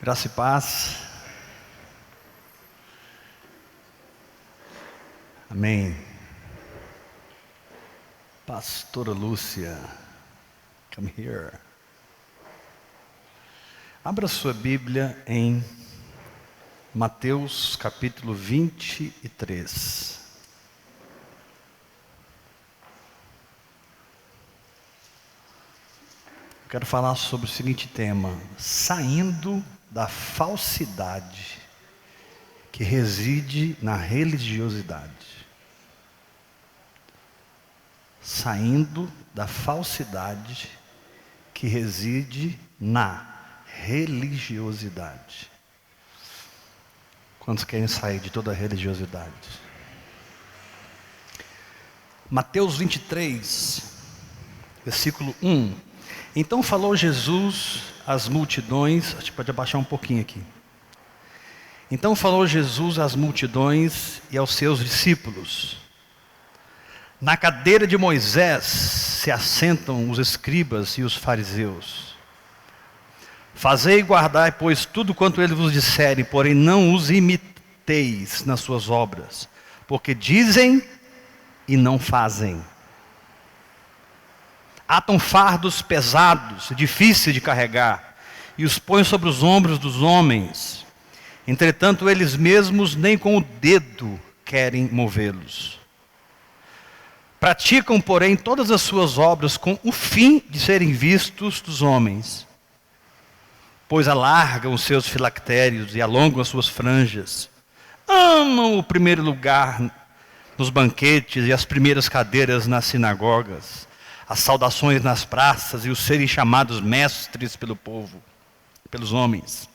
Graça e paz. Amém. Pastora Lúcia, come here. Abra sua Bíblia em Mateus capítulo 23. Quero falar sobre o seguinte tema: saindo da falsidade que reside na religiosidade. Saindo da falsidade que reside na religiosidade. Quantos querem sair de toda a religiosidade? Mateus 23, versículo 1. Então falou Jesus às multidões, a gente pode abaixar um pouquinho aqui. Então falou Jesus às multidões e aos seus discípulos: na cadeira de Moisés se assentam os escribas e os fariseus. Fazei e guardai, pois, tudo quanto ele vos disserem, porém não os imiteis nas suas obras, porque dizem e não fazem. Atam fardos pesados, difíceis de carregar, e os põem sobre os ombros dos homens. Entretanto, eles mesmos nem com o dedo querem movê-los. Praticam, porém, todas as suas obras com o fim de serem vistos dos homens, pois alargam os seus filactérios e alongam as suas franjas. Amam o primeiro lugar nos banquetes e as primeiras cadeiras nas sinagogas, as saudações nas praças e os serem chamados mestres pelo povo, pelos homens.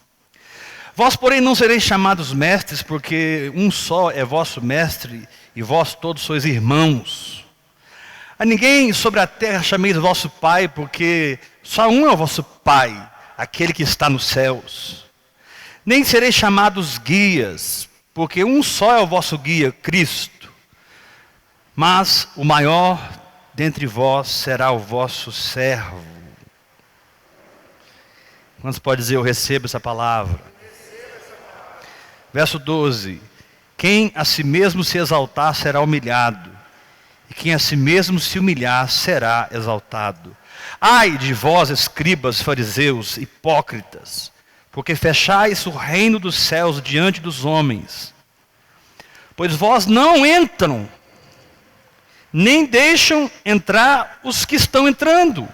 Vós, porém, não sereis chamados mestres, porque um só é vosso mestre, e vós todos sois irmãos. A ninguém sobre a terra chameis vosso Pai, porque só um é o vosso Pai, aquele que está nos céus. Nem sereis chamados guias, porque um só é o vosso guia, Cristo. Mas o maior dentre vós será o vosso servo. Quantos pode dizer: eu recebo essa palavra? Verso 12: quem a si mesmo se exaltar será humilhado, e quem a si mesmo se humilhar será exaltado. Ai de vós, escribas, fariseus, hipócritas, porque fechais o reino dos céus diante dos homens. Pois vós não entram, nem deixam entrar os que estão entrando.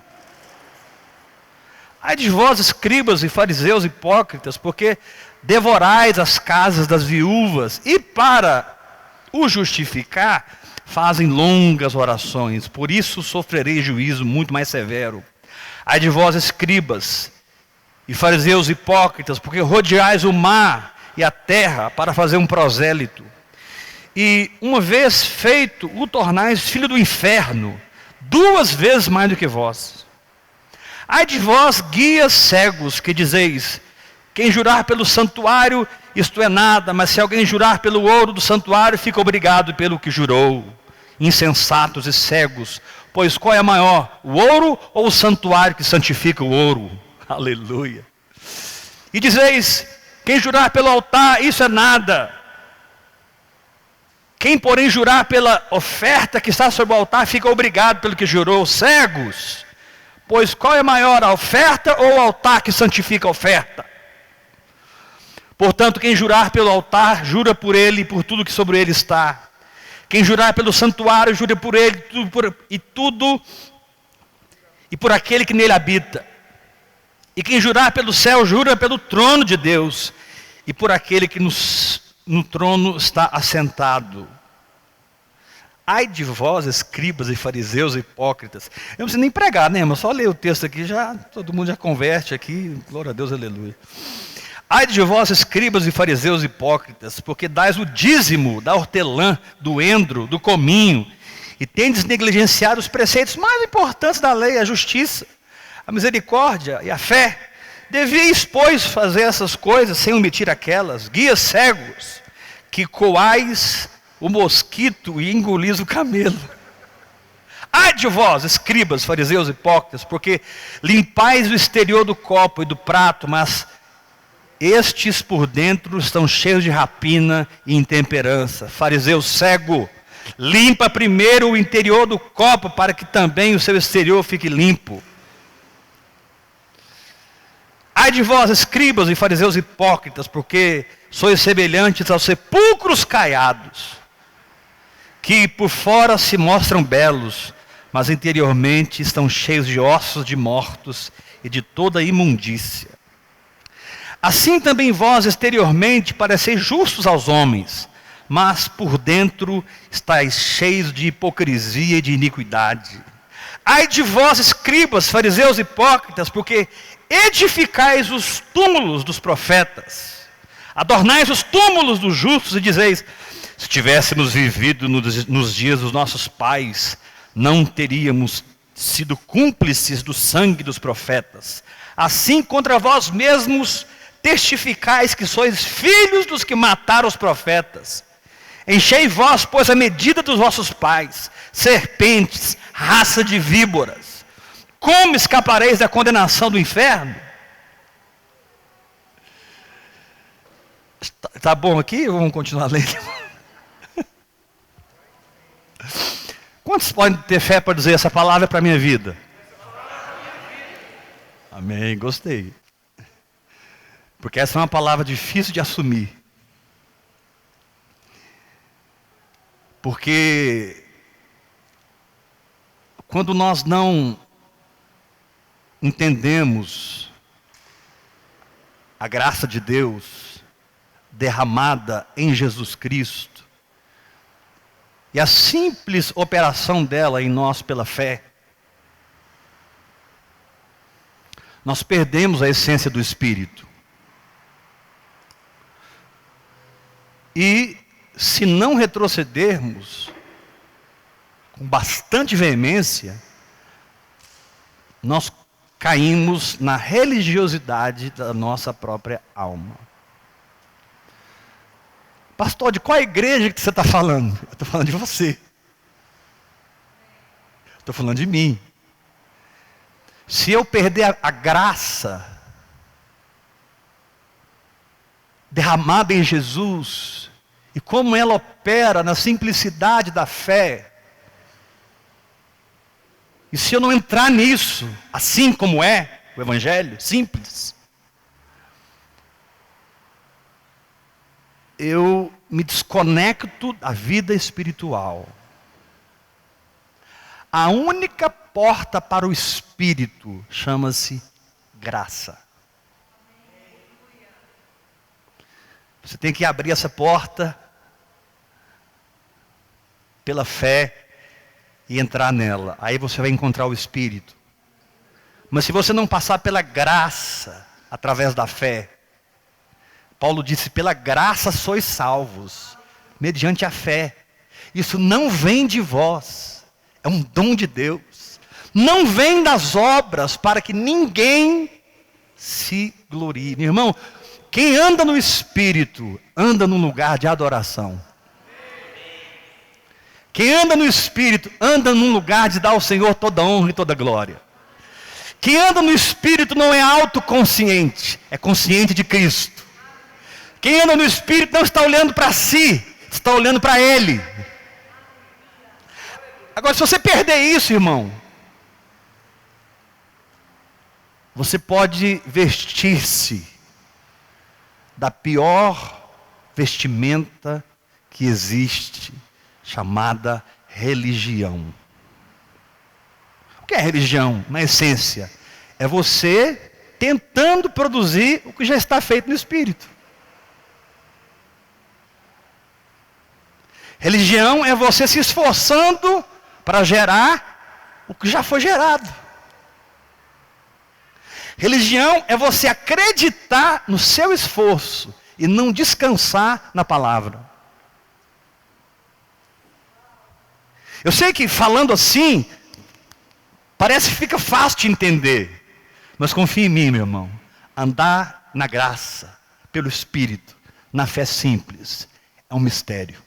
Ai de vós, escribas e fariseus hipócritas, porque devorais as casas das viúvas, e para o justificar, fazem longas orações. Por isso sofrereis juízo muito mais severo. Ai de vós, escribas e fariseus hipócritas, porque rodeais o mar e a terra para fazer um prosélito. E uma vez feito, o tornais filho do inferno, 2 vezes mais do que vós. Ai de vós, guias cegos, que dizeis: quem jurar pelo santuário, isto é nada, mas se alguém jurar pelo ouro do santuário, fica obrigado pelo que jurou. Insensatos e cegos, pois qual é maior, o ouro ou o santuário que santifica o ouro? Aleluia. E dizeis: quem jurar pelo altar, isso é nada. Quem, porém, jurar pela oferta que está sobre o altar, fica obrigado pelo que jurou. Cegos, pois qual é maior, a oferta ou o altar que santifica a oferta? Portanto, quem jurar pelo altar, jura por ele e por tudo que sobre ele está. Quem jurar pelo santuário, jura por ele e por aquele que nele habita. E quem jurar pelo céu, jura pelo trono de Deus e por aquele que no trono está assentado. Ai de vós, escribas e fariseus hipócritas. Eu não preciso nem pregar, né, irmão? Só ler o texto aqui, todo mundo já converte aqui. Glória a Deus, aleluia. Ai de vós, escribas e fariseus hipócritas, porque dais o dízimo da hortelã, do endro, do cominho, e tendes negligenciado os preceitos mais importantes da lei: a justiça, a misericórdia e a fé. Devíeis, pois, fazer essas coisas sem omitir aquelas. Guias cegos, que coais o mosquito e engolis o camelo. Ai de vós, escribas, fariseus hipócritas, porque limpais o exterior do copo e do prato, mas estes por dentro estão cheios de rapina e intemperança. Fariseu cego, limpa primeiro o interior do copo, para que também o seu exterior fique limpo. Ai de vós, escribas e fariseus hipócritas, porque sois semelhantes aos sepulcros caiados, que por fora se mostram belos, mas interiormente estão cheios de ossos de mortos e de toda imundícia. Assim também vós exteriormente pareceis justos aos homens, mas por dentro estáis cheios de hipocrisia e de iniquidade. Ai de vós, escribas, fariseus hipócritas, porque edificais os túmulos dos profetas, adornais os túmulos dos justos e dizeis: se tivéssemos vivido nos dias dos nossos pais, não teríamos sido cúmplices do sangue dos profetas. Assim contra vós mesmos testificais que sois filhos dos que mataram os profetas. Enchei vós, pois, a medida dos vossos pais, serpentes, raça de víboras. Como escapareis da condenação do inferno? Está bom aqui ou vamos continuar lendo? Quantos podem ter fé para dizer essa palavra para a minha vida? Amém, gostei. Porque essa é uma palavra difícil de assumir. Porque quando nós não entendemos a graça de Deus derramada em Jesus Cristo, e a simples operação dela em nós pela fé, nós perdemos a essência do Espírito. E se não retrocedermos com bastante veemência, nós caímos na religiosidade da nossa própria alma. Pastor, de qual igreja que você está falando? Eu estou falando de você. Estou falando de mim. Se eu perder a graça derramada em Jesus, e como ela opera na simplicidade da fé, e se eu não entrar nisso, assim como é o Evangelho, simples, eu me desconecto da vida espiritual. A única porta para o Espírito chama-se graça. Você tem que abrir essa porta pela fé e entrar nela. Aí você vai encontrar o Espírito. Mas se você não passar pela graça, através da fé, Paulo disse: pela graça sois salvos, mediante a fé. Isso não vem de vós, é um dom de Deus. Não vem das obras, para que ninguém se glorie. Meu irmão, quem anda no Espírito, anda num lugar de adoração. Quem anda no Espírito, anda num lugar de dar ao Senhor toda honra e toda glória. Quem anda no Espírito não é autoconsciente, é consciente de Cristo. Quem anda no Espírito não está olhando para si, está olhando para Ele. Agora, se você perder isso, irmão, você pode vestir-se da pior vestimenta que existe, chamada religião. O que é religião? Na essência, é você tentando produzir o que já está feito no Espírito. Religião é você se esforçando para gerar o que já foi gerado. Religião é você acreditar no seu esforço e não descansar na palavra. Eu sei que falando assim, parece que fica fácil de entender. Mas confie em mim, meu irmão. Andar na graça, pelo Espírito, na fé simples, é um mistério.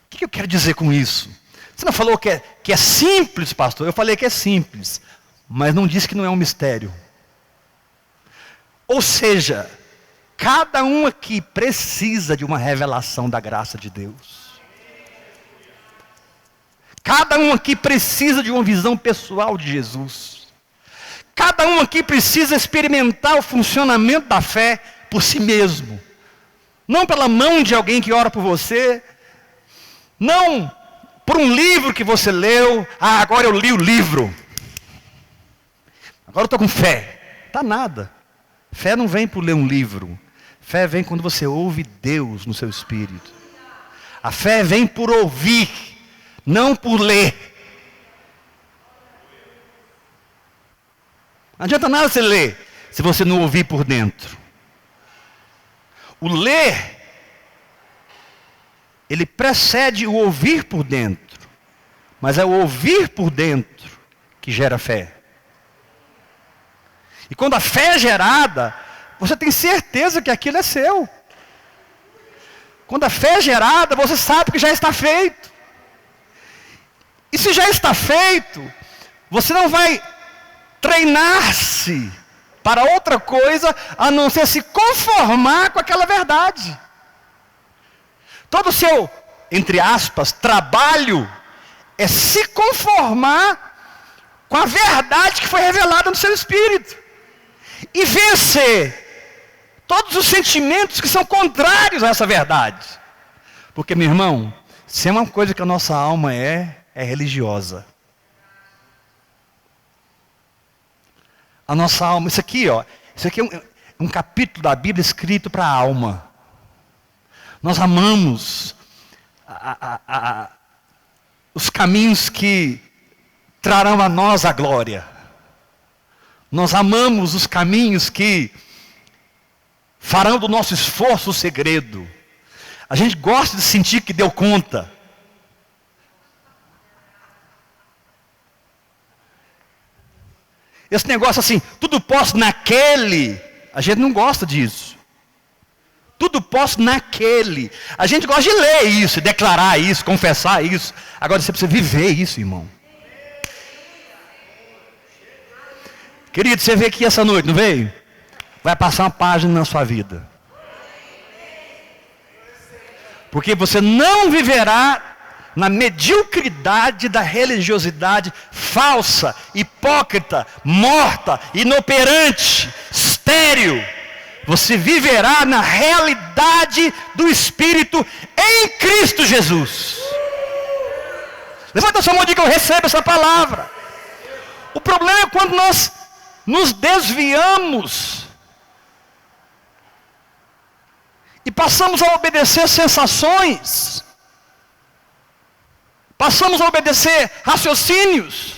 O que eu quero dizer com isso? Você não falou que é simples, pastor? Eu falei que é simples, mas não disse que não é um mistério. Ou seja, cada um aqui precisa de uma revelação da graça de Deus. Cada um aqui precisa de uma visão pessoal de Jesus. Cada um aqui precisa experimentar o funcionamento da fé por si mesmo. Não pela mão de alguém que ora por você. Não por um livro que você leu. Ah, agora eu li o livro. Agora eu estou com fé. Tá nada. Fé não vem por ler um livro. Fé vem quando você ouve Deus no seu espírito. A fé vem por ouvir, não por ler. Não adianta nada você ler, se você não ouvir por dentro. O ler, ele precede o ouvir por dentro. Mas é o ouvir por dentro que gera fé. E quando a fé é gerada, você tem certeza que aquilo é seu. Quando a fé é gerada, você sabe que já está feito. E se já está feito, você não vai treinar-se para outra coisa, a não ser se conformar com aquela verdade. Todo o seu, entre aspas, trabalho, é se conformar com a verdade que foi revelada no seu espírito. E vencer todos os sentimentos que são contrários a essa verdade. Porque, meu irmão, se é uma coisa que a nossa alma é religiosa. A nossa alma, isso aqui é um capítulo da Bíblia escrito para a alma. Nós amamos os caminhos que trarão a nós a glória. Nós amamos os caminhos que farão do nosso esforço o segredo. A gente gosta de sentir que deu conta. Esse negócio assim, tudo posso naquele, a gente não gosta disso. Tudo posso naquele. A gente gosta de ler isso, declarar isso, confessar isso. Agora você precisa viver isso, irmão. Querido, você veio aqui essa noite, não veio? Vai passar uma página na sua vida. Porque você não viverá na mediocridade da religiosidade falsa, hipócrita, morta, inoperante, estéril. Você viverá na realidade do Espírito em Cristo Jesus. Levanta a sua mão e diga: eu recebo essa palavra. O problema é quando nós nos desviamos e passamos a obedecer sensações, passamos a obedecer raciocínios,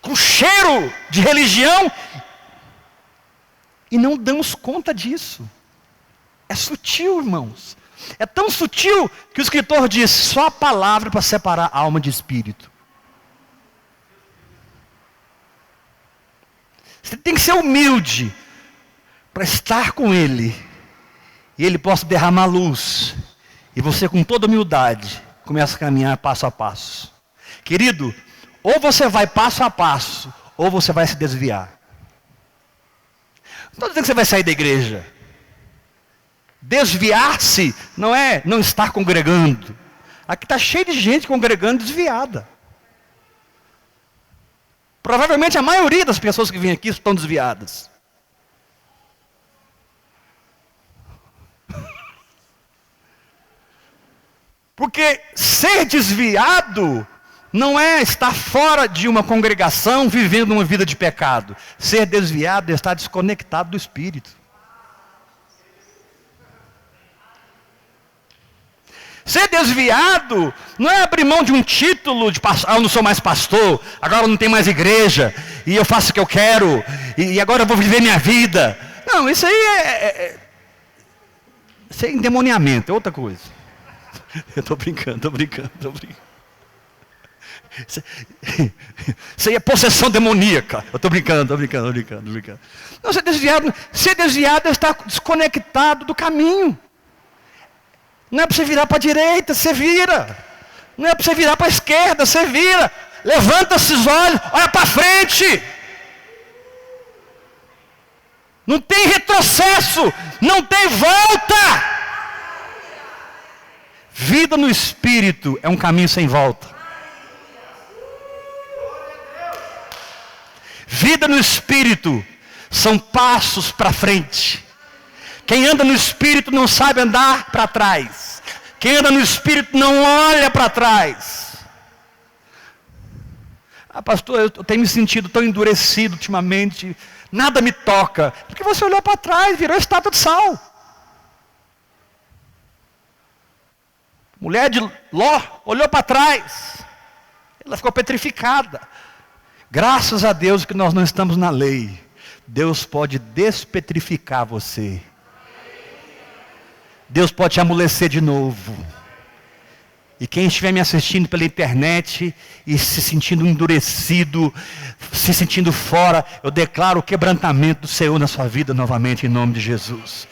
com cheiro de religião, e não damos conta disso. É sutil, irmãos. É tão sutil que o escritor diz: só a palavra para separar alma de espírito. Você tem que ser humilde para estar com Ele, e Ele possa derramar luz, e você com toda humildade começa a caminhar passo a passo. Querido, ou você vai passo a passo, ou você vai se desviar. Não estou dizendo que você vai sair da igreja. Desviar-se não é não estar congregando. Aqui está cheio de gente congregando desviada. Provavelmente a maioria das pessoas que vêm aqui estão desviadas. Porque ser desviado não é estar fora de uma congregação vivendo uma vida de pecado. Ser desviado é estar desconectado do Espírito. Ser desviado não é abrir mão de um título de pastor. Ah, eu não sou mais pastor, agora eu não tenho mais igreja, e eu faço o que eu quero, e agora eu vou viver minha vida. Não, isso aí isso é endemoniamento, é outra coisa. Eu estou brincando. Isso aí é possessão demoníaca. Eu estou brincando. Não, ser desviado é estar desconectado do caminho. Não é para você virar para a direita, você vira. Não é para você virar para a esquerda, você vira. Levanta esses olhos, olha para frente. Não tem retrocesso, não tem volta. Vida no Espírito é um caminho sem volta. Vida no Espírito são passos para frente. Quem anda no Espírito não sabe andar para trás. Quem anda no Espírito não olha para trás. Pastor, eu tenho me sentido tão endurecido ultimamente. Nada me toca. Porque você olhou para trás, virou estátua de sal. Mulher de Ló olhou para trás. Ela ficou petrificada. Graças a Deus que nós não estamos na lei. Deus pode despetrificar você. Deus pode te amolecer de novo. E quem estiver me assistindo pela internet e se sentindo endurecido, se sentindo fora, eu declaro o quebrantamento do Senhor na sua vida novamente, em nome de Jesus.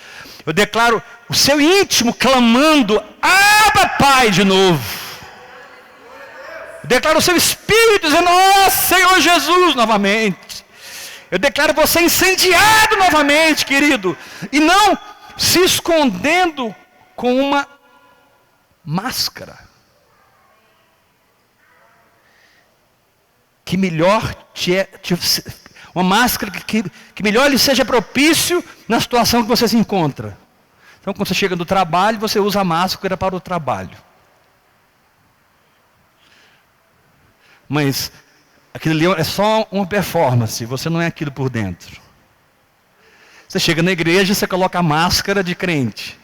Eu declaro o seu íntimo clamando, Abba, Pai, de novo. Eu declaro o seu espírito dizendo, ó Senhor Jesus, novamente. Eu declaro você incendiado novamente, querido. E não se escondendo com uma máscara. Que melhor uma máscara que melhor lhe seja propício na situação que você se encontra. Então, quando você chega no trabalho, você usa a máscara para o trabalho. Mas aquilo ali é só uma performance, você não é aquilo por dentro. Você chega na igreja e você coloca a máscara de crente.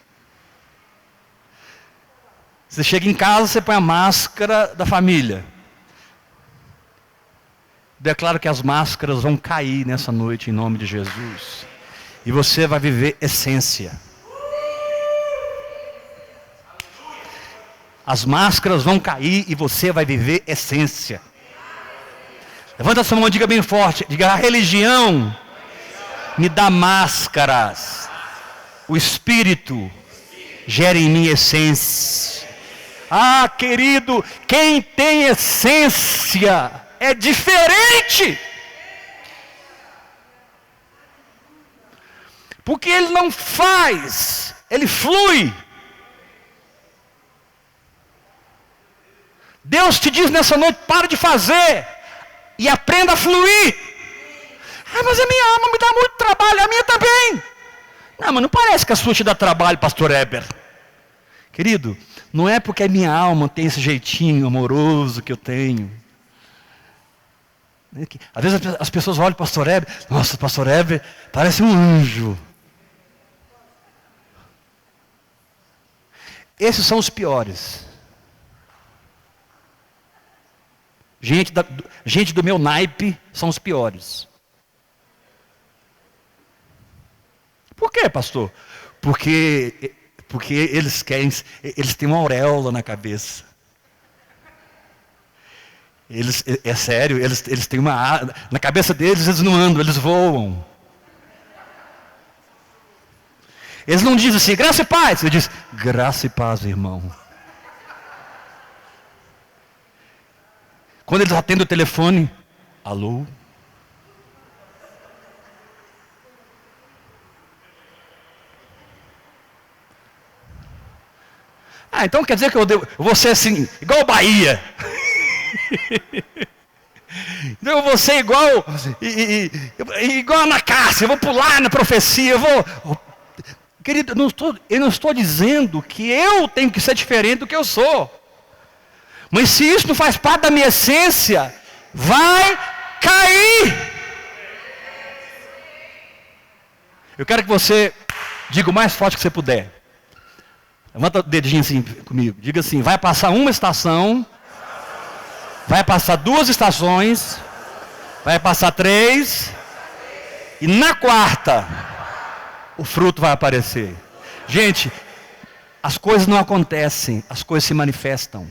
Você chega em casa, você põe a máscara da família. Declaro que as máscaras vão cair nessa noite em nome de Jesus. E você vai viver essência. As máscaras vão cair e você vai viver essência. Levanta a sua mão e diga bem forte. Diga, a religião me dá máscaras. O Espírito gera em mim essência. Ah, querido, quem tem essência é diferente. Porque ele não faz, ele flui. Deus te diz nessa noite, para de fazer e aprenda a fluir. Ah, mas a minha alma me dá muito trabalho, a minha também. Não, mas não parece que a sua te dá trabalho, pastor Heber. Querido, não é porque a minha alma tem esse jeitinho amoroso que eu tenho. Às vezes as pessoas olham para o pastor Heber, nossa, o pastor Heber parece um anjo. Esses são os piores. Gente do meu naipe são os piores. Por quê, pastor? Porque eles têm uma auréola na cabeça. É sério, eles têm na cabeça deles eles não andam, eles voam. Eles não dizem assim, graça e paz. Eles dizem, graça e paz, irmão. Quando eles atendem o telefone, alô? Ah, então quer dizer que eu vou ser assim, igual Bahia. Então eu vou ser igual a Ana Cássia, eu vou pular na profecia, Querido, eu não estou dizendo que eu tenho que ser diferente do que eu sou. Mas se isso não faz parte da minha essência, vai cair. Eu quero que você diga o mais forte que você puder. Levanta o dedinho assim comigo. Diga assim, vai passar uma estação, vai passar 2 estações, vai passar 3, e na 4ª, o fruto vai aparecer. Gente, as coisas não acontecem, as coisas se manifestam.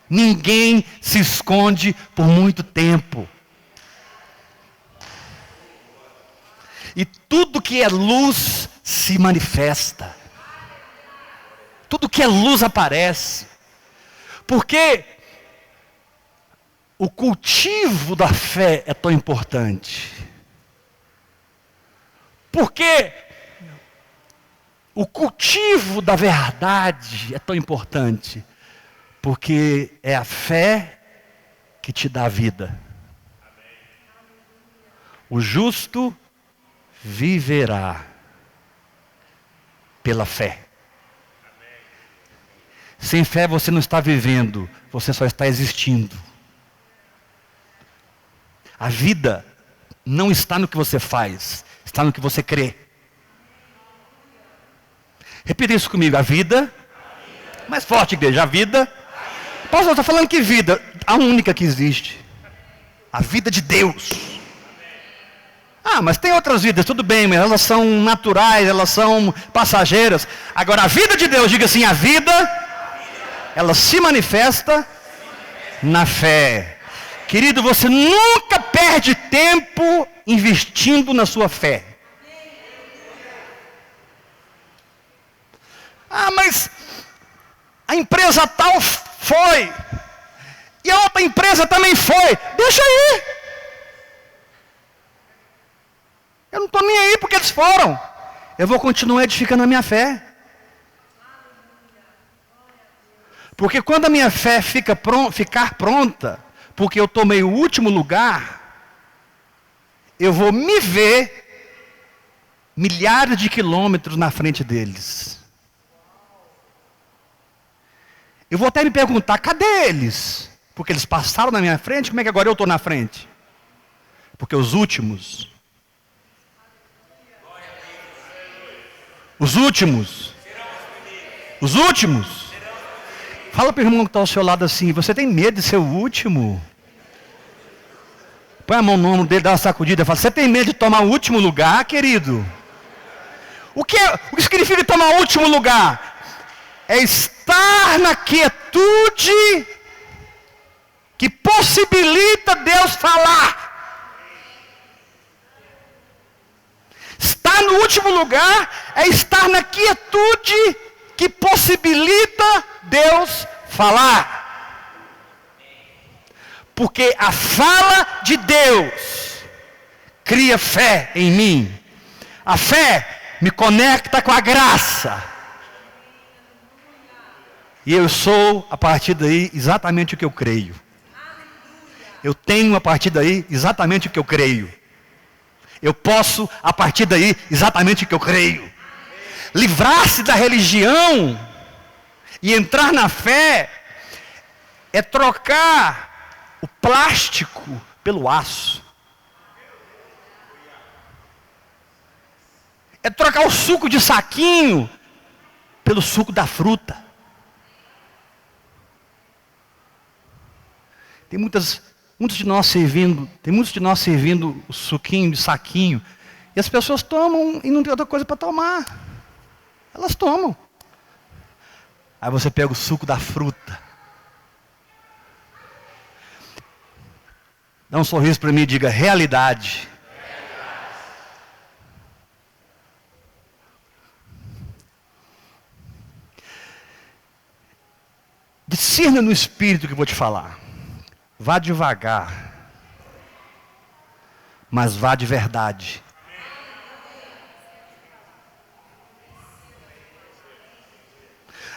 Ninguém se esconde por muito tempo. E tudo que é luz se manifesta. Tudo que é luz aparece. Porque o cultivo da fé é tão importante? Porque o cultivo da verdade é tão importante? Porque é a fé que te dá a vida. O justo viverá pela fé. Sem fé você não está vivendo, você só está existindo. A vida não está no que você faz, está no que você crê. Repita isso comigo, a vida, mais forte, igreja, a vida. Pastor, está falando que vida? A única que existe. A vida de Deus. Ah, mas tem outras vidas, tudo bem, mas elas são naturais, elas são passageiras. Agora a vida de Deus, diga assim, a vida, ela se manifesta na fé. Querido, você nunca perde tempo investindo na sua fé. Ah, mas a empresa tal foi. E a outra empresa também foi. Deixa aí. Eu não estou nem aí porque eles foram. Eu vou continuar edificando a minha fé. Porque quando a minha fé ficar pronta, porque eu tomei o último lugar, eu vou me ver milhares de quilômetros na frente deles. Eu vou até me perguntar, cadê eles? Porque eles passaram na minha frente, como é que agora eu estou na frente? Porque os últimos, fala para o irmão que está ao seu lado assim, você tem medo de ser o último? Põe a mão no ombro dele, dá uma sacudida e fala, você tem medo de tomar o último lugar, querido? O que significa tomar o último lugar? É estar na quietude que possibilita Deus falar. Estar no último lugar é estar na quietude que possibilita Deus falar. Porque a fala de Deus cria fé em mim. A fé me conecta com a graça. E eu sou, a partir daí, exatamente o que eu creio. Eu tenho, a partir daí, exatamente o que eu creio. Eu posso, a partir daí, exatamente o que eu creio. Livrar-se da religião e entrar na fé é trocar o plástico pelo aço. É trocar o suco de saquinho pelo suco da fruta. Tem muitos de nós servindo o suquinho de saquinho. E as pessoas tomam e não tem outra coisa para tomar. Elas tomam. Aí você pega o suco da fruta. Dá um sorriso para mim e diga, realidade. Discerna no espírito que eu vou te falar. Vá devagar, mas vá de verdade.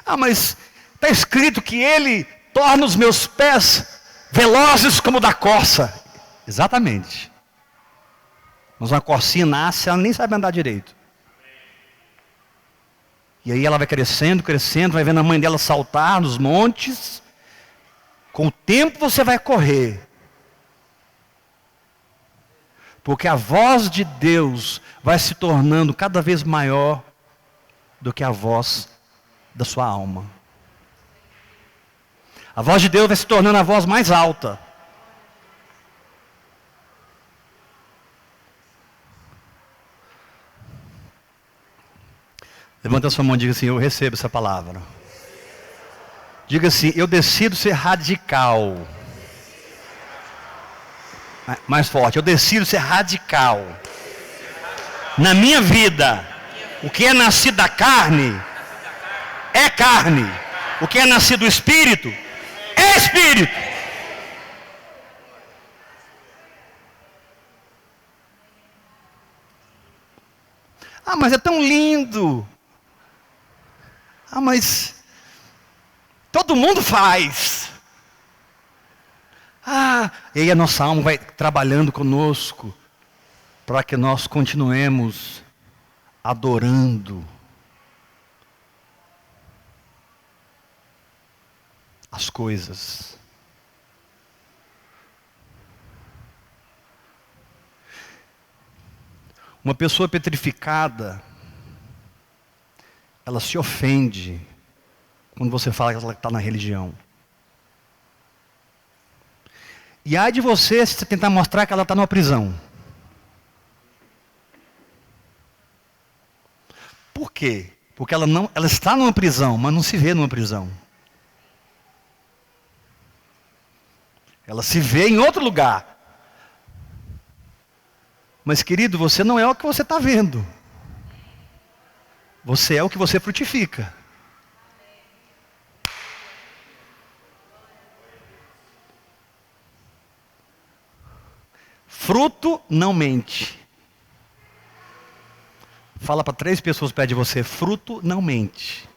Ah, mas está escrito que Ele torna os meus pés velozes como da corça. Exatamente. Mas uma corcinha nasce, ela nem sabe andar direito. E aí ela vai crescendo, vai vendo a mãe dela saltar nos montes. Com o tempo você vai correr. Porque a voz de Deus vai se tornando cada vez maior do que a voz da sua alma. A voz de Deus vai se tornando a voz mais alta. Levanta a sua mão e diga assim, eu recebo essa palavra. Diga assim, eu decido ser radical. Mais forte, eu decido ser radical. Na minha vida, o que é nascido da carne, é carne. O que é nascido do Espírito, é Espírito. mas é tão lindo. Ah, mas todo mundo faz. Ah, e aí a nossa alma vai trabalhando conosco para que nós continuemos adorando as coisas. Uma pessoa petrificada, ela se ofende quando você fala que ela está na religião. E ai de você se você tentar mostrar que ela está numa prisão. Por quê? Porque ela está numa prisão, mas não se vê numa prisão. Ela se vê em outro lugar. Mas querido, você não é o que você está vendo. Você é o que você frutifica. Fruto não mente. Fala para 3 pessoas perto de você, fruto não mente.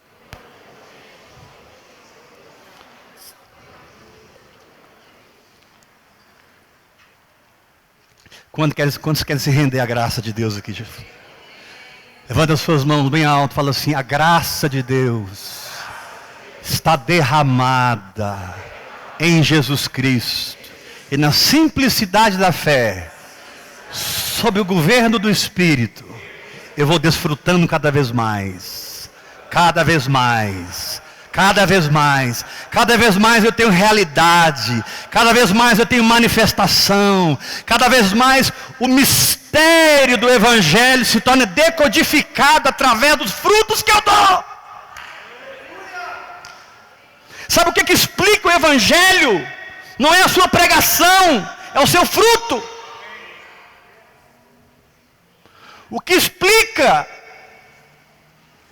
Quantos querem se render à graça de Deus aqui? Levanta as suas mãos bem alto, fala assim: a graça de Deus está derramada em Jesus Cristo. E na simplicidade da fé, sob o governo do Espírito, eu vou desfrutando cada vez mais. Cada vez mais. Cada vez mais. Cada vez mais eu tenho realidade. Cada vez mais eu tenho manifestação. Cada vez mais o mistério do Evangelho se torna decodificado através dos frutos que eu dou. Sabe o que explica o Evangelho? Não é a sua pregação, é o seu fruto. O que explica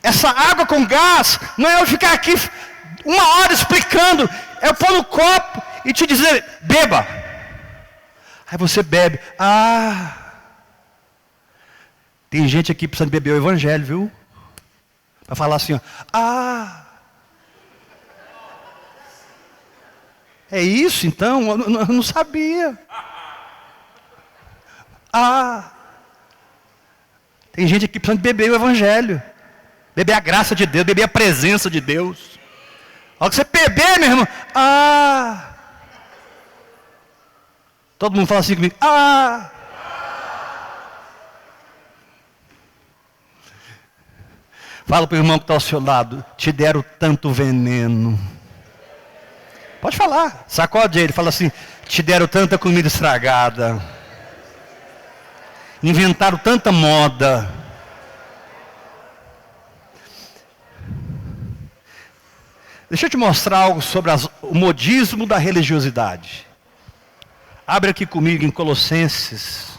essa água com gás não é eu ficar aqui 1 hora explicando, é eu pôr no copo e te dizer, beba. Aí você bebe. Ah, tem gente aqui precisando beber o Evangelho, viu? Para falar assim, ó, é isso então? Eu não sabia. Tem gente aqui precisando beber o Evangelho. Beber a graça de Deus, beber a presença de Deus. A hora que você beber, meu irmão, todo mundo fala assim comigo, Fala para o irmão que está ao seu lado, te deram tanto veneno. Pode falar, sacode ele, fala assim, te deram tanta comida estragada. Inventaram tanta moda. Deixa eu te mostrar algo sobre o modismo da religiosidade. Abre aqui comigo em Colossenses.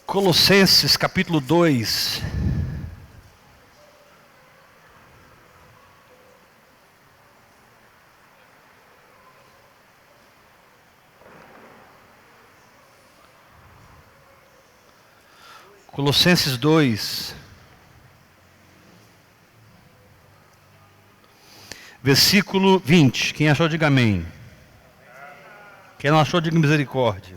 Colossenses capítulo 2. Colossenses 2, versículo 20. Quem achou, diga amém. Quem não achou, diga misericórdia.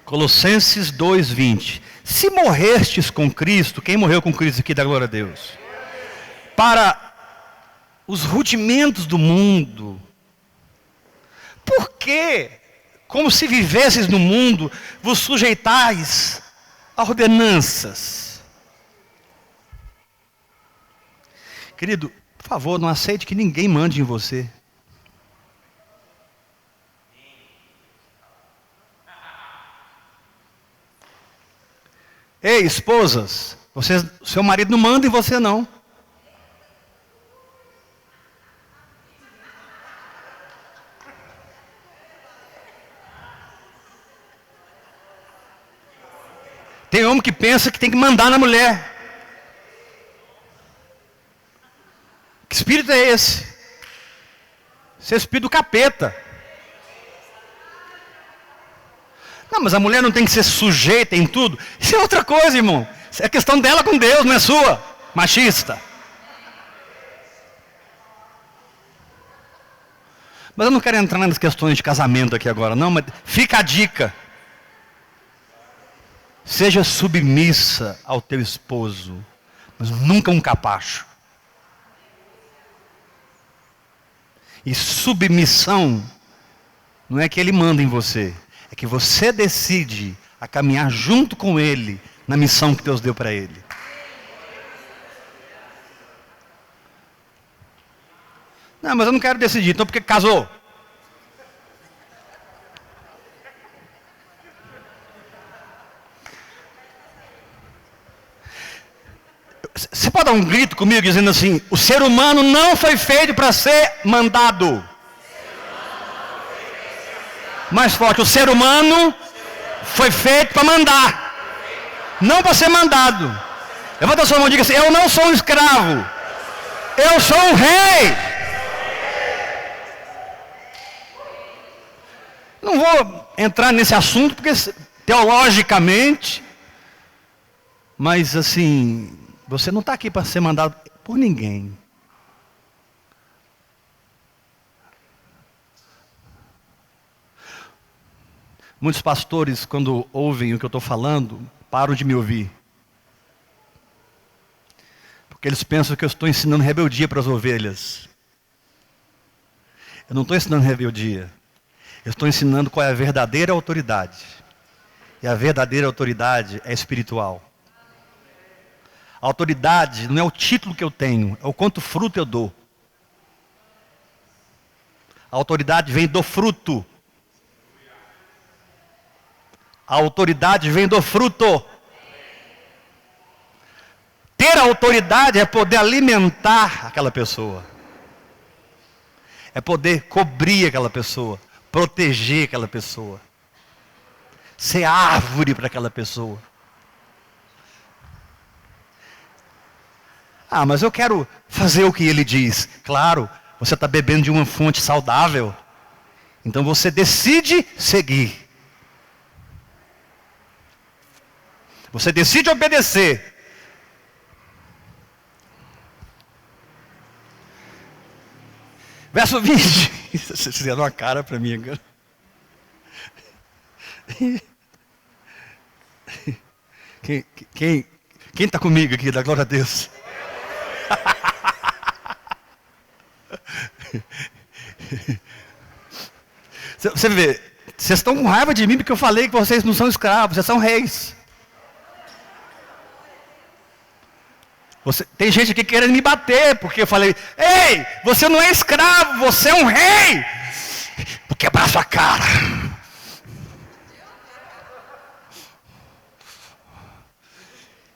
Colossenses 2, 20. Se morrestes com Cristo, quem morreu com Cristo aqui, dá glória a Deus? Para os rudimentos do mundo. Por que, como se vivesses no mundo, vos sujeitais a ordenanças? Querido, por favor, não aceite que ninguém mande em você. Ei, esposas, seu marido não manda em você não. Tem homem que pensa que tem que mandar na mulher. Que espírito é esse? Isso é espírito do capeta. Não, mas a mulher não tem que ser sujeita em tudo. Isso é outra coisa, irmão. Isso é questão dela com Deus, não é sua. Machista. Mas eu não quero entrar nas questões de casamento aqui agora, não. Mas fica a dica. Seja submissa ao teu esposo, mas nunca um capacho. E submissão não é que ele manda em você. É que você decide a caminhar junto com ele na missão que Deus deu para ele. Não, mas eu não quero decidir, então por que casou? Você pode dar um grito comigo dizendo assim: o ser humano não foi feito para ser mandado. Mais forte, o ser humano foi feito para mandar, não para ser mandado. Levanta a sua mão e diga assim: eu não sou um escravo, eu sou um rei. Não vou entrar nesse assunto porque teologicamente, mas assim, você não está aqui para ser mandado por ninguém. Muitos pastores, quando ouvem o que eu estou falando, param de me ouvir. Porque eles pensam que eu estou ensinando rebeldia para as ovelhas. Eu não estou ensinando rebeldia. Eu estou ensinando qual é a verdadeira autoridade. E a verdadeira autoridade é espiritual. A autoridade não é o título que eu tenho, é o quanto fruto eu dou. A autoridade vem do fruto. A autoridade vem do fruto. Ter autoridade é poder alimentar aquela pessoa. É poder cobrir aquela pessoa, proteger aquela pessoa. Ser árvore para aquela pessoa. Ah, mas eu quero fazer o que ele diz. Claro, você está bebendo de uma fonte saudável. Então você decide seguir. Você decide obedecer. Verso 20. Vocês fizeram uma cara para mim agora. Quem está comigo aqui? Dá glória a Deus. Você vê, vocês estão com raiva de mim porque eu falei que vocês não são escravos, vocês são reis. Tem gente aqui querendo me bater, porque eu falei: ei, você não é escravo, você é um rei. Vou quebrar sua cara.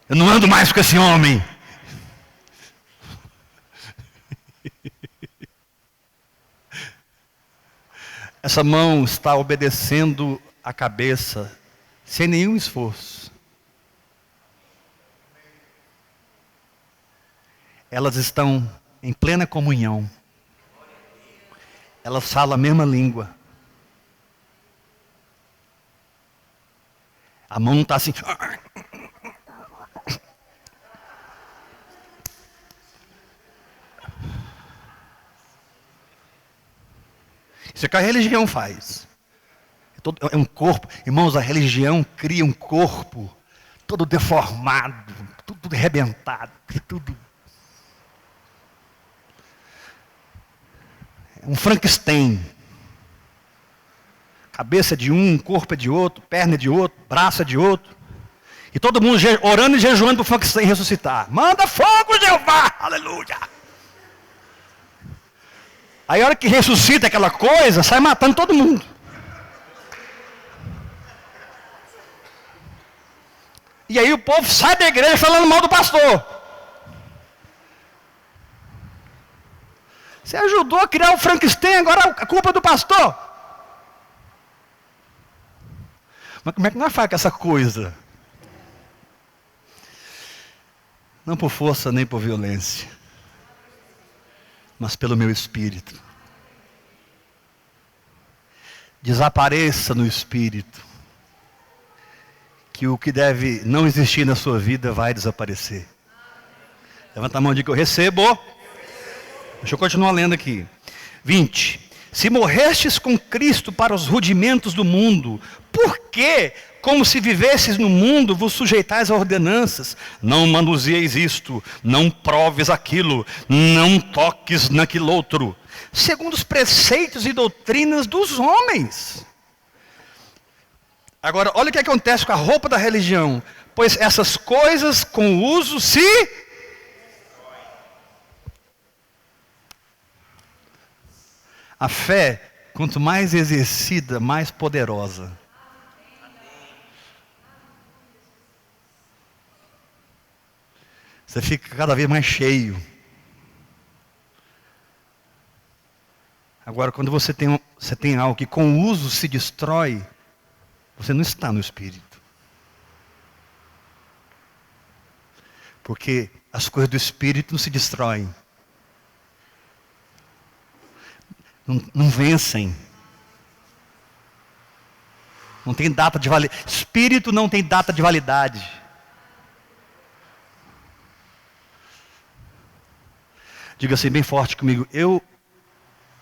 Eu não ando mais com esse homem. Essa mão está obedecendo a cabeça, sem nenhum esforço. Elas estão em plena comunhão. Elas falam a mesma língua. A mão não está assim. Isso é o que a religião faz. É um corpo. Irmãos, a religião cria um corpo todo deformado, tudo arrebentado, tudo. É um Frankenstein. Cabeça de um, corpo é de outro, perna é de outro, braço é de outro. E todo mundo orando e jejuando para o Frankenstein ressuscitar. Manda fogo, Jeová! Aleluia! Aí a hora que ressuscita aquela coisa, sai matando todo mundo. E aí o povo sai da igreja falando mal do pastor. Você ajudou a criar o Frankenstein, agora a culpa é do pastor. Mas como é que nós faz com essa coisa? Não por força nem por violência, mas pelo meu espírito. desapareça no espírito, que o que deve não existir na sua vida vai desaparecer. Levanta a mão e diga que eu recebo. Deixa eu continuar lendo aqui. 20. Se morrestes com Cristo para os rudimentos do mundo, por que, como se vivesses no mundo, vos sujeitais a ordenanças? Não manuseieis isto, não proves aquilo, não toques naquilo outro, segundo os preceitos e doutrinas dos homens. Agora, olha o que acontece com a roupa da religião. Pois essas coisas com o uso se... A fé, quanto mais exercida, mais poderosa. Você fica cada vez mais cheio. Agora, quando você tem algo que com o uso se destrói, você não está no Espírito. Porque as coisas do Espírito não se destroem. Não vencem. Não tem data de validade. Espírito não tem data de validade. Diga assim bem forte comigo. Eu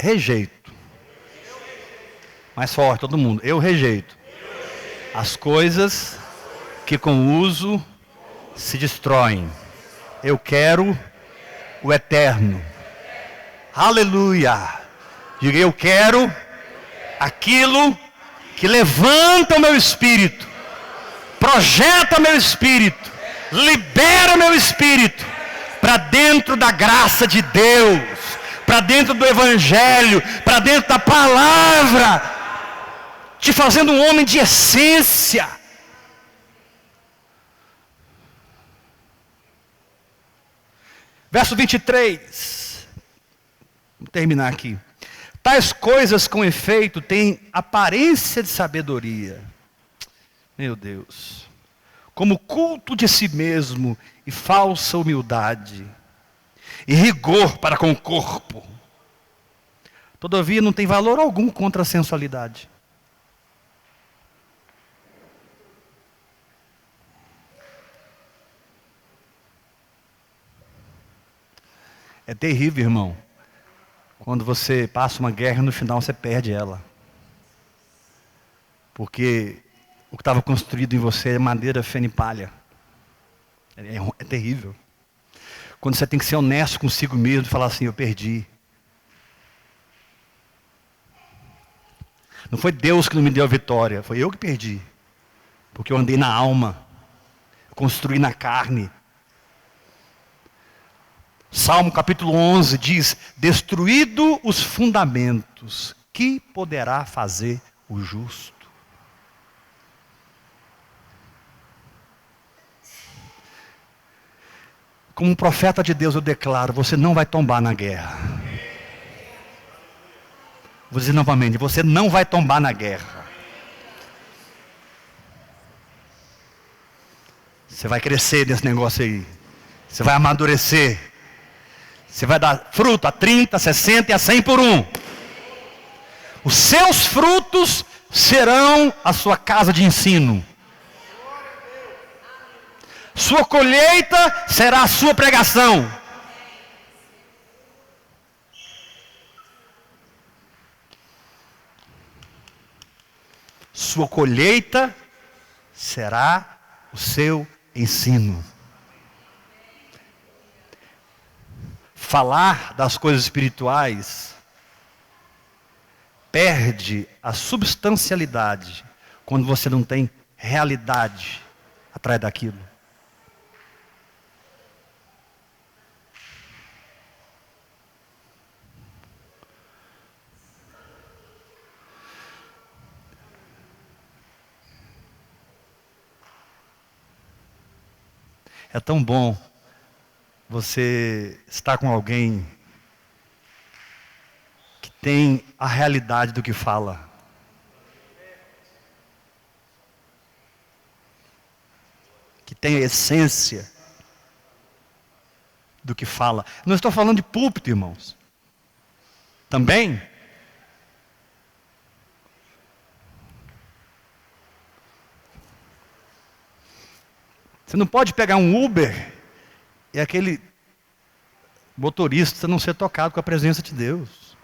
rejeito. Mais forte, todo mundo. Eu rejeito as coisas que com o uso se destroem. Eu quero o eterno. Aleluia. Diga, eu quero aquilo que levanta o meu espírito, projeta o meu espírito, libera o meu espírito para dentro da graça de Deus, para dentro do Evangelho, para dentro da palavra, te fazendo um homem de essência. Verso 23, vou terminar aqui. Tais coisas, com efeito, têm aparência de sabedoria. Meu Deus. Como culto de si mesmo e falsa humildade. E rigor para com o corpo. Todavia, não tem valor algum contra a sensualidade. É terrível, irmão. Quando você passa uma guerra, no final você perde ela. Porque o que estava construído em você é madeira, feno e palha. É terrível. Quando você tem que ser honesto consigo mesmo e falar assim, eu perdi. Não foi Deus que não me deu a vitória, foi eu que perdi. Porque eu andei na alma, construí na carne. Salmo capítulo 11 diz, destruído os fundamentos, que poderá fazer o justo? Como um profeta de Deus eu declaro, você não vai tombar na guerra. Vou dizer novamente, você não vai tombar na guerra. Você vai crescer nesse negócio aí. Você vai amadurecer. Você vai dar fruto a 30, 60 e a 100 por um. Os seus frutos serão a sua casa de ensino. Sua colheita será a sua pregação. Sua colheita será o seu ensino. Falar das coisas espirituais perde a substancialidade quando você não tem realidade atrás daquilo. É tão bom você estar com alguém que tem a realidade do que fala. Que tem a essência do que fala. Não estou falando de púlpito, irmãos. Também. Você não pode pegar um Uber e aquele motorista não ser tocado com a presença de Deus.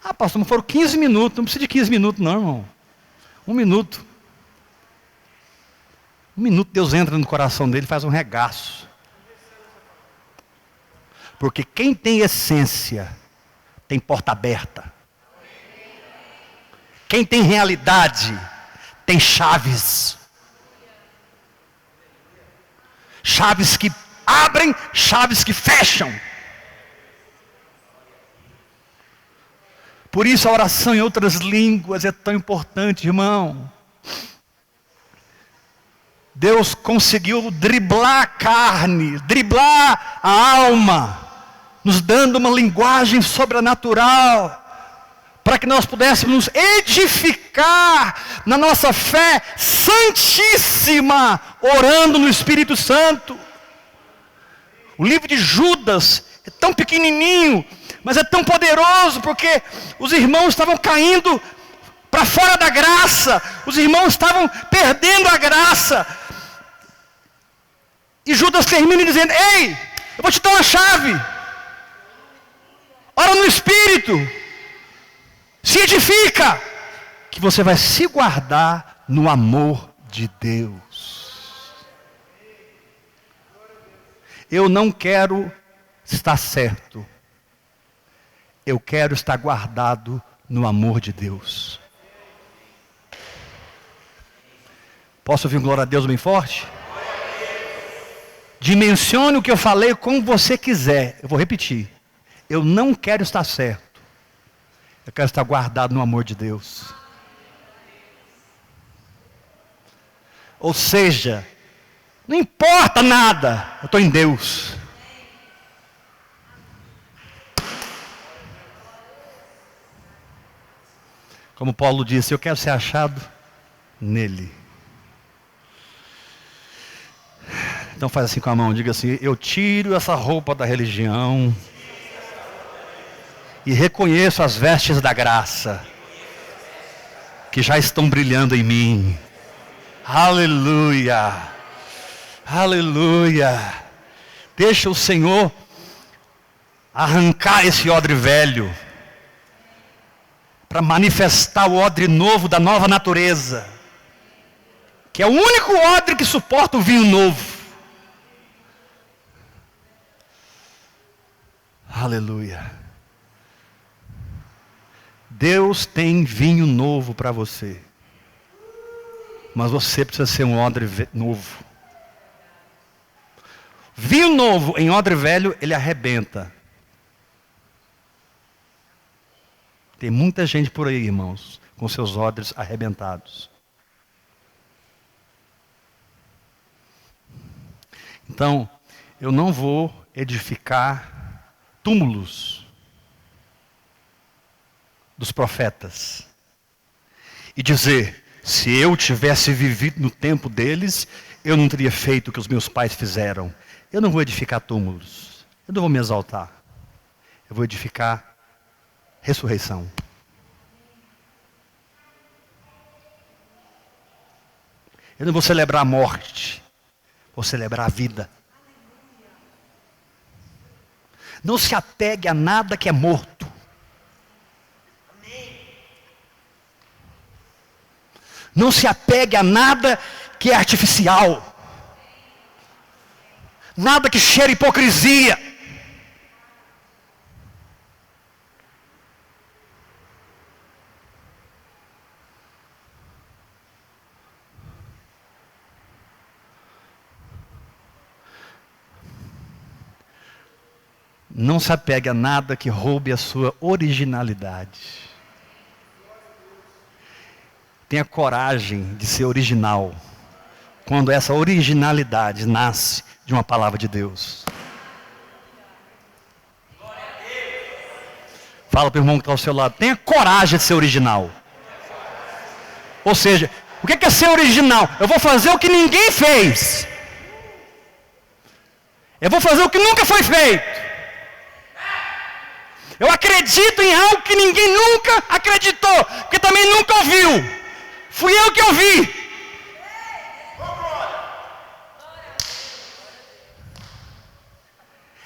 Ah, pastor, mas foram 15 minutos. Não precisa de 15 minutos não, irmão. 1 minuto. 1 minuto Deus entra no coração dele e faz um regaço. Porque quem tem essência tem porta aberta. Quem tem realidade tem chaves. Chaves que abrem, chaves que fecham. Por isso a oração em outras línguas é tão importante, irmão. Deus conseguiu driblar a carne, driblar a alma, nos dando uma linguagem sobrenatural, para que nós pudéssemos edificar na nossa fé santíssima, orando no Espírito Santo. O livro de Judas é tão pequenininho, mas é tão poderoso, porque os irmãos estavam caindo para fora da graça, os irmãos estavam perdendo a graça. E Judas termina dizendo: ei, eu vou te dar uma chave. Ora no Espírito. Se edifica. Que você vai se guardar no amor de Deus. Eu não quero estar certo. Eu quero estar guardado no amor de Deus. Posso ouvir um glória a Deus bem forte? Dimensione o que eu falei como você quiser. Eu vou repetir. Eu não quero estar certo. Eu quero estar guardado no amor de Deus. Ou seja, não importa nada, eu estou em Deus. Como Paulo disse, eu quero ser achado nele. Então faz assim com a mão, diga assim: eu tiro essa roupa da religião e reconheço as vestes da graça que já estão brilhando em mim. Aleluia, aleluia. Deixa o Senhor arrancar esse odre velho, para manifestar o odre novo da nova natureza, que é o único odre que suporta o vinho novo. Aleluia. Deus tem vinho novo para você. Mas você precisa ser um odre novo. Vinho novo em odre velho, ele arrebenta. Tem muita gente por aí, irmãos, com seus odres arrebentados. Então, eu não vou edificar túmulos dos profetas e dizer: se eu tivesse vivido no tempo deles, eu não teria feito o que os meus pais fizeram. Eu não vou edificar túmulos, eu não vou me exaltar, eu vou edificar ressurreição. Eu não vou celebrar a morte, vou celebrar a vida. Não se apegue a nada que é morto. Não se apegue a nada que é artificial. Nada que cheira hipocrisia. Não se apegue a nada que roube a sua originalidade. Tenha coragem de ser original, quando essa originalidade nasce de uma palavra de Deus. Fala para o irmão que está ao seu lado: tenha coragem de ser original. Ou seja, o que é ser original? Eu vou fazer o que ninguém fez. Eu vou fazer o que nunca foi feito. Eu acredito em algo que ninguém nunca acreditou, porque também nunca ouviu. Fui eu que ouvi.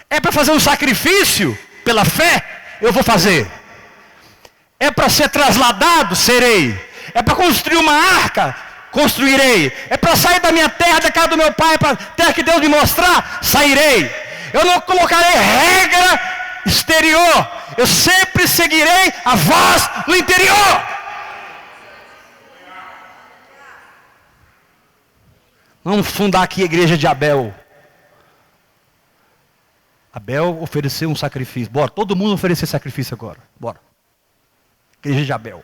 É para fazer um sacrifício pela fé? Eu vou fazer. É para ser trasladado? Serei. É para construir uma arca? Construirei. É para sair da minha terra, da casa do meu pai, para a terra que Deus me mostrar? Sairei. Eu não colocarei regra exterior. Eu sempre seguirei a voz no interior. Vamos fundar aqui a igreja de Abel. Abel ofereceu um sacrifício. Bora, todo mundo oferecer sacrifício agora. Bora. Igreja de Abel.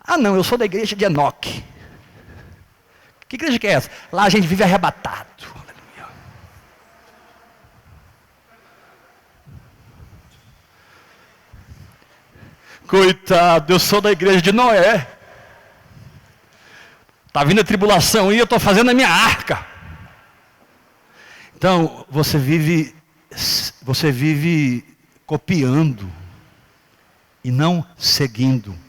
Ah não, eu sou da igreja de Enoque. Que igreja que é essa? Lá a gente vive arrebatado. Aleluia. Coitado, eu sou da igreja de Noé. Está vindo a tribulação e eu estou fazendo a minha arca. Então, você vive copiando e não seguindo.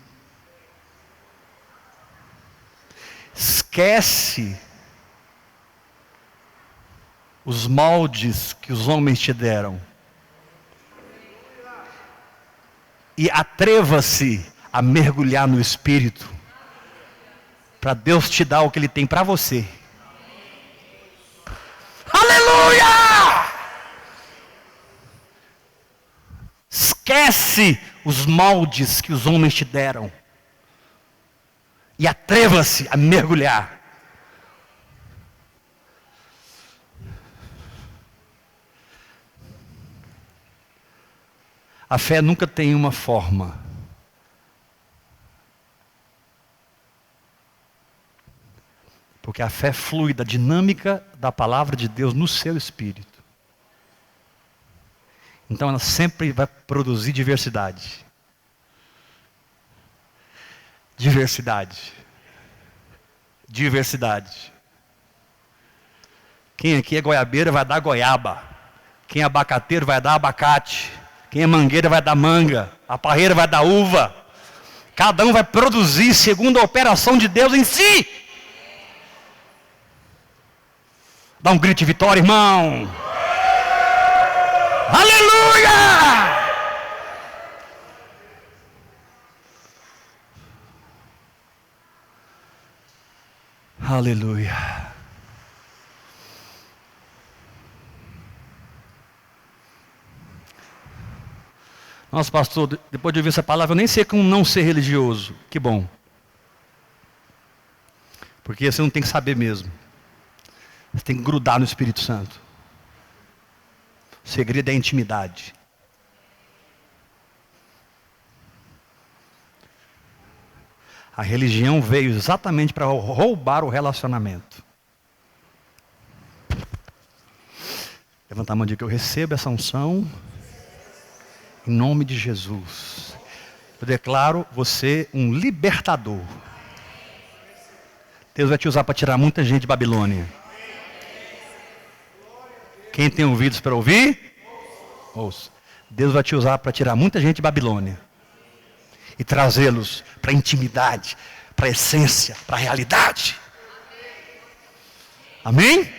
Esquece os moldes que os homens te deram. E atreva-se a mergulhar no Espírito. Para Deus te dar o que Ele tem para você. Aleluia! Esquece os moldes que os homens te deram. E atreva-se a mergulhar. A fé nunca tem uma forma. Porque a fé flui da dinâmica da palavra de Deus no seu espírito. Então ela sempre vai produzir diversidade. Diversidade. Diversidade. Quem aqui é goiabeira vai dar goiaba. Quem é abacateiro vai dar abacate. Quem é mangueira vai dar manga. A parreira vai dar uva. Cada um vai produzir segundo a operação de Deus em si. Dá um grito de vitória, irmão. Aleluia! Aleluia. Nossa, pastor, depois de ouvir essa palavra, eu nem sei como não ser religioso. Que bom. Porque você não tem que saber mesmo. Você tem que grudar no Espírito Santo. O segredo é a intimidade. A religião veio exatamente para roubar o relacionamento. Levanta a mão e diga que eu recebo essa unção em nome de Jesus. Eu declaro você um libertador. Deus vai te usar para tirar muita gente de Babilônia. Quem tem ouvidos para ouvir? Ouça. Deus vai te usar para tirar muita gente de Babilônia. E trazê-los para a intimidade, para a essência, para a realidade. Amém?